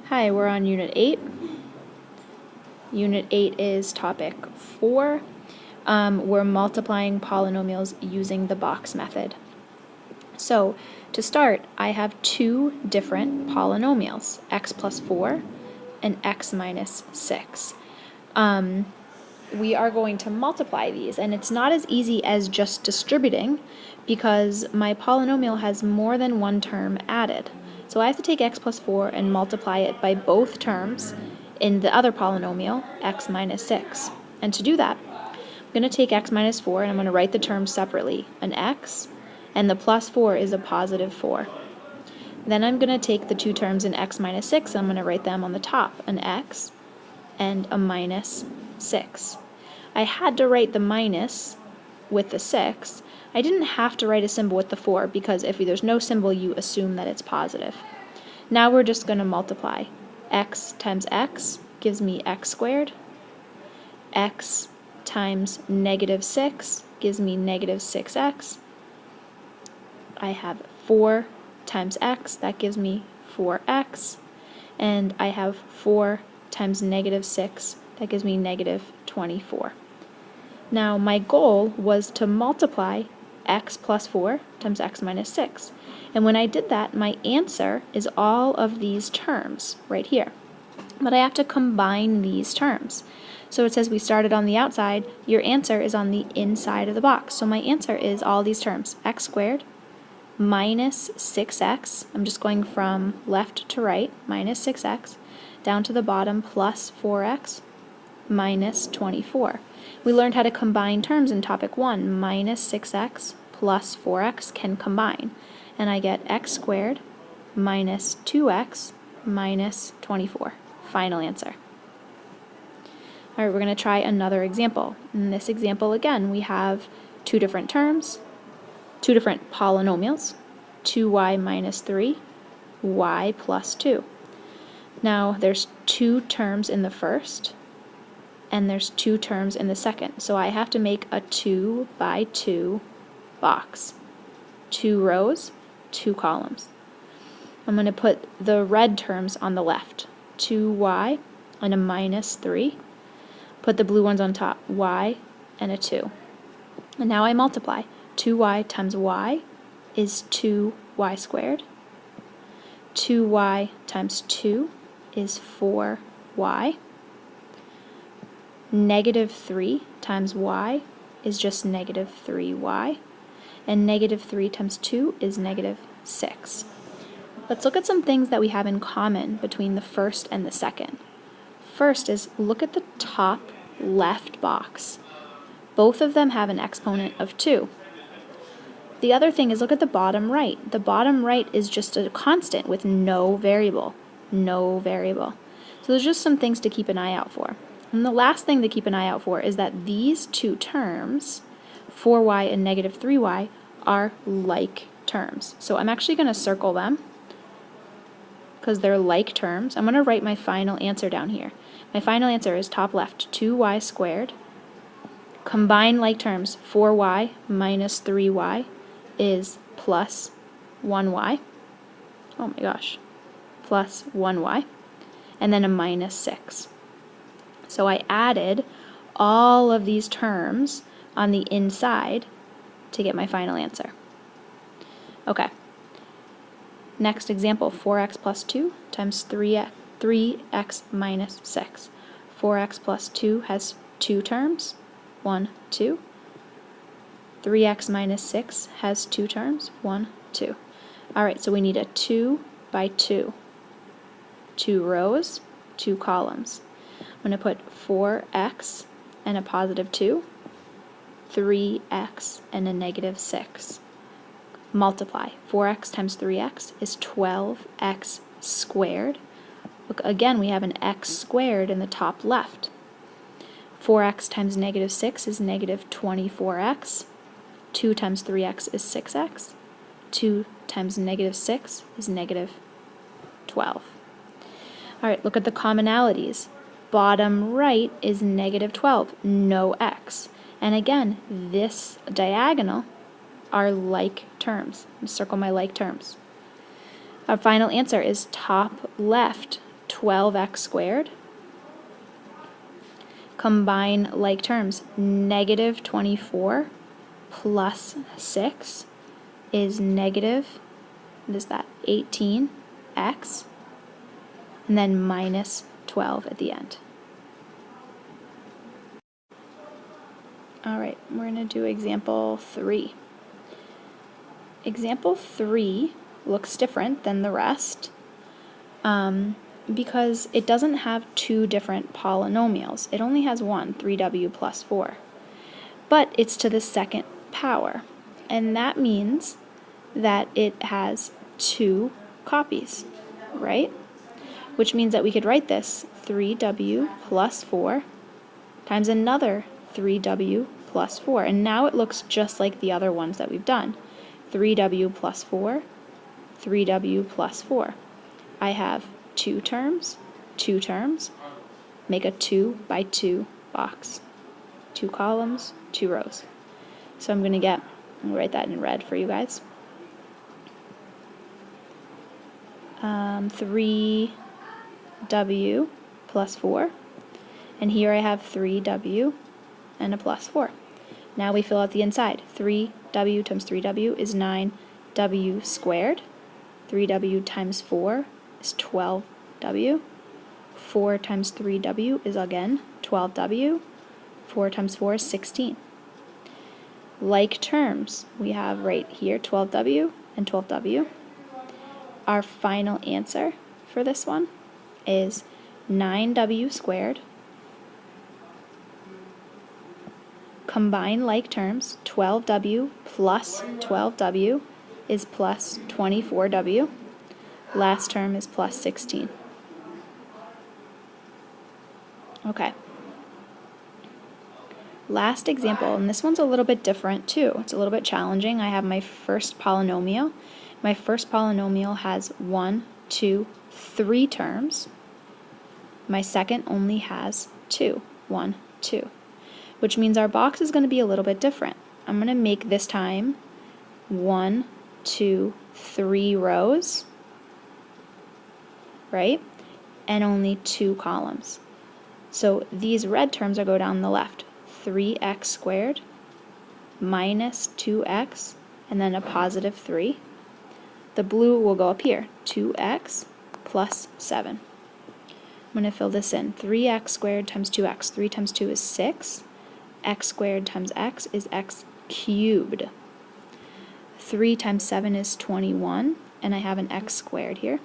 Hi, we're on Unit 8. Unit 8 is topic 4. We're multiplying polynomials using the box method. So, to start, I have two different polynomials, x plus 4 and x minus 6. We are going to multiply these, and it's not as easy as just distributing because my polynomial has more than one term added. So I have to take x plus 4 and multiply it by both terms in the other polynomial, x minus 6. And to do that, I'm going to take x minus 4 and I'm going to write the terms separately, an x, and the plus 4 is a positive 4. Then I'm going to take the two terms in x minus 6 and I'm going to write them on the top, an x and a minus 6. I had to write the minus with the 6. I didn't have to write a symbol with the 4 because if there's no symbol, you assume that it's positive. Now we're just going to multiply. X times x gives me x squared. X times negative 6 gives me negative 6x. I have 4 times x, that gives me 4x. And I have 4 times negative 6, that gives me negative 24. Now my goal was to multiply x plus 4 times x minus 6. And when I did that, my answer is all of these terms right here. But I have to combine these terms. So it says we started on the outside, your answer is on the inside of the box. So my answer is all these terms, x squared minus 6x, I'm just going from left to right, minus 6x, down to the bottom, plus 4x, minus 24. We learned how to combine terms in topic 1. Minus 6x plus 4x can combine, and I get x squared minus 2x minus 24. Final answer. All right, we're going to try another example. In this example, again, we have two different terms, two different polynomials, 2y minus 3, y plus 2. Now, there's two terms in the first, and there's two terms in the second. So I have to make a 2 by 2 box. 2 rows, 2 columns. I'm going to put the red terms on the left, 2y and a minus 3. Put the blue ones on top, y and a 2. And now I multiply. 2y times y is 2y squared. 2y times 2 is 4y. Negative 3 times y is just negative 3y. And negative 3 times 2 is negative 6. Let's look at some things that we have in common between the first and the second. First is look at the top left box. Both of them have an exponent of 2. The other thing is look at the bottom right. The bottom right is just a constant with no variable. No variable. So there's just some things to keep an eye out for. And the last thing to keep an eye out for is that these two terms, 4y and negative 3y, are like terms. So I'm actually going to circle them because they're like terms. I'm going to write my final answer down here. My final answer is top left, 2y squared. Combine like terms, 4y minus 3y is plus 1y. Oh my gosh. Plus 1y. And then a minus 6. So I added all of these terms on the inside to get my final answer. Okay. Next example, 4x plus 2 times 3x minus 6. 4x plus 2 has two terms, 1, 2. 3x minus 6 has two terms, 1, 2. All right, so we need a 2 by 2. 2 rows, 2 columns. I'm going to put 4x and a positive 2, 3x and a negative 6. Multiply. 4x times 3x is 12x squared. Look, again, we have an x squared in the top left. 4x times negative 6 is negative 24x. 2 times 3x is 6x. 2 times negative 6 is negative 12. All right, look at the commonalities. Bottom right is negative 12, no x. And again, this diagonal are like terms. Circle my like terms. Our final answer is top left, 12x squared. Combine like terms. Negative 24 plus 6 is negative, what is that, 18x, and then minus 12 at the end. All right, we're going to do example 3. Example 3 looks different than the rest because it doesn't have two different polynomials. It only has one, 3w plus 4. But it's to the second power, and that means that it has two copies, right? Which means that we could write this 3w plus 4 times another 3w plus 4. And now it looks just like the other ones that we've done. 3w plus 4, 3w plus 4. I have two terms, make a 2 by 2 box. 2 columns, 2 rows. So I'm going to write that in red for you guys. 3w plus 4. And here I have 3w and a plus 4. Now we fill out the inside. 3w times 3w is 9w squared. 3w times 4 is 12w. 4 times 3w is again 12w. 4 times 4 is 16. Like terms, we have right here 12w and 12w. Our final answer for this one is 9w squared. Combine like terms, 12w plus 12w is plus 24w. Last term is plus 16. Okay. Last example, and this one's a little bit different too. It's a little bit challenging. I have my first polynomial. My first polynomial has 1, 2, 3 terms. My second only has 2, 1, 2, which means our box is going to be a little bit different. I'm going to make this time 1, 2, 3 rows, right? And only 2 columns. So these red terms are go down the left. 3x squared minus 2x and then a positive 3. The blue will go up here, 2x plus 7. I'm going to fill this in. 3x squared times 2x. 3 times 2 is 6. X squared times x is x cubed. 3 times 7 is 21, and I have an x squared here.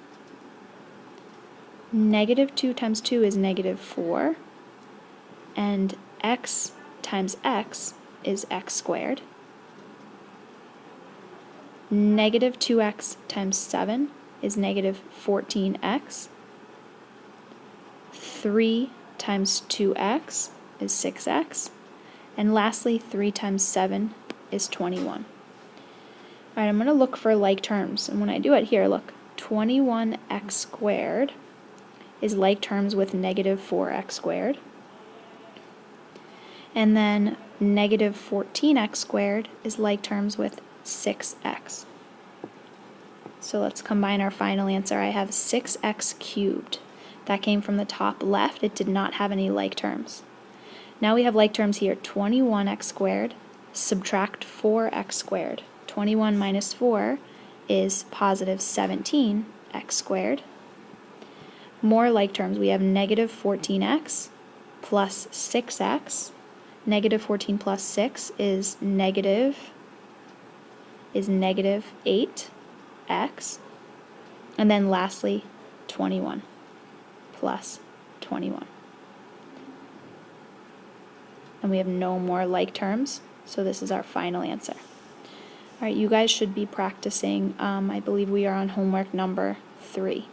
Negative 2 times 2 is negative 4, and x times x is x squared. Negative 2x times 7 is negative 14x. 3 times 2x is 6x. And lastly, 3 times 7 is 21. All right, I'm going to look for like terms. And when I do it here, look, 21x squared is like terms with negative 4x squared. And then negative 14x squared is like terms with 6x. So let's combine our final answer. I have 6x cubed. That came from the top left. It did not have any like terms. Now we have like terms here. 21x squared, subtract 4x squared. 21 minus 4 is positive 17x squared. More like terms. We have negative 14x plus 6x. Negative 14 plus 6 is negative 8x. And then lastly, 21 plus 21. And we have no more like terms, so this is our final answer. All right, you guys should be practicing. I believe we are on homework number 3.